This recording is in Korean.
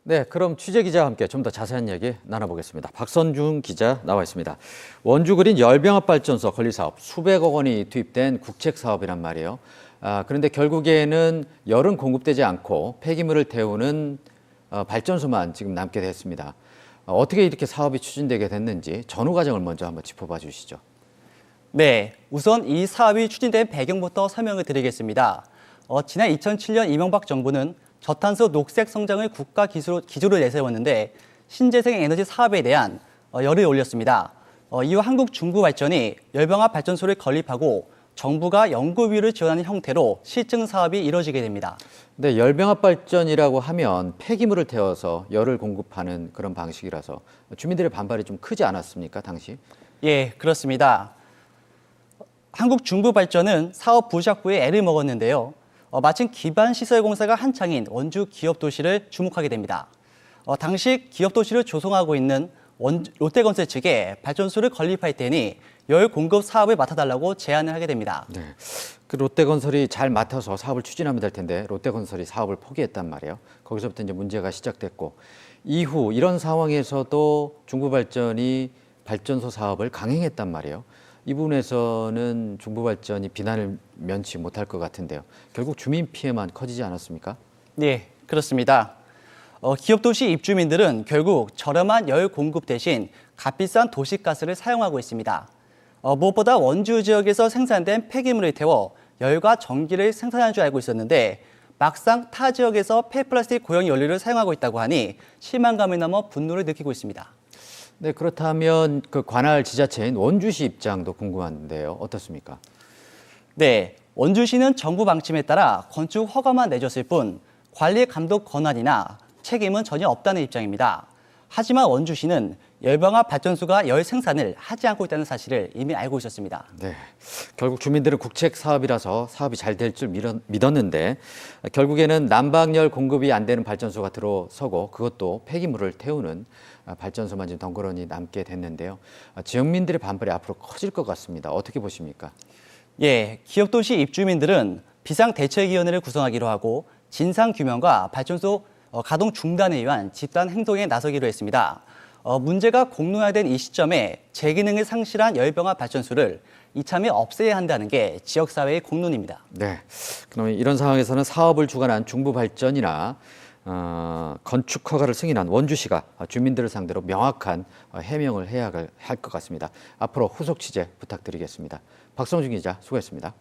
네, 그럼 취재 기자와 함께 좀 더 자세한 얘기 나눠보겠습니다. 박선중 기자 나와 있습니다. 원주 그린 열병합 발전소 건립 사업 수백억 원이 투입된 국책 사업이란 말이에요. 그런데 결국에는 열은 공급되지 않고 폐기물을 태우는 발전소만 지금 남게 됐습니다. 어떻게 이렇게 사업이 추진되게 됐는지 전후 과정을 먼저 한번 짚어봐 주시죠. 네, 우선 이 사업이 추진된 배경부터 설명을 드리겠습니다. 지난 2007년 이명박 정부는 저탄소 녹색 성장을 국가 기조로 내세웠는데 신재생 에너지 사업에 대한 열을 올렸습니다. 이후 한국중부발전이 열병합 발전소를 건립하고 정부가 연구비를 지원하는 형태로 실증 사업이 이뤄지게 됩니다. 네, 열병합 발전이라고 하면 폐기물을 태워서 열을 공급하는 그런 방식이라서 주민들의 반발이 좀 크지 않았습니까, 당시? 예, 그렇습니다. 한국중부발전은 사업 부작 후에 애를 먹었는데요. 마침 기반시설공사가 한창인 원주 기업도시를 주목하게 됩니다. 당시 기업도시를 조성하고 있는 롯데건설 측에 발전소를 건립할 테니 열 공급 사업을 맡아달라고 제안을 하게 됩니다. 네, 그 롯데건설이 잘 맡아서 사업을 추진하면 될 텐데 롯데건설이 사업을 포기했단 말이에요. 거기서부터 이제 문제가 시작됐고 이후 이런 상황에서도 중부발전이 발전소 사업을 강행했단 말이에요. 이 부분에서는 중부발전이 비난을 면치 못할 것 같은데요. 결국 주민 피해만 커지지 않았습니까? 네, 그렇습니다. 기업도시 입주민들은 결국 저렴한 열 공급 대신 값비싼 도시가스를 사용하고 있습니다. 무엇보다 원주 지역에서 생산된 폐기물을 태워 열과 전기를 생산하는 줄 알고 있었는데 막상 타 지역에서 폐플라스틱 고형 연료를 사용하고 있다고 하니 실망감을 넘어 분노를 느끼고 있습니다. 네, 그렇다면 그 관할 지자체인 원주시 입장도 궁금한데요. 어떻습니까? 네, 원주시는 정부 방침에 따라 건축 허가만 내줬을 뿐 관리 감독 권한이나 책임은 전혀 없다는 입장입니다. 하지만 원주시는 열병합 발전소가 열 생산을 하지 않고 있다는 사실을 이미 알고 있었습니다. 네, 결국 주민들은 국책 사업이라서 사업이 잘 될 줄 믿었는데 결국에는 난방열 공급이 안 되는 발전소가 들어서고 그것도 폐기물을 태우는 발전소만 지금 덩그러니 남게 됐는데요. 지역민들의 반발이 앞으로 커질 것 같습니다. 어떻게 보십니까? 예, 기업도시 입주민들은 비상대책위원회를 구성하기로 하고 진상규명과 발전소 가동 중단에 위한 집단 행동에 나서기로 했습니다. 문제가 공론화된 이 시점에 제기능을 상실한 열병합 발전소를 이참에 없애야 한다는 게 지역사회의 공론입니다. 네, 그럼 이런 상황에서는 사업을 주관한 중부발전이나 건축 허가를 승인한 원주시가 주민들을 상대로 명확한 해명을 해야 할 것 같습니다. 앞으로 후속 취재 부탁드리겠습니다. 박성준 기자 수고했습니다.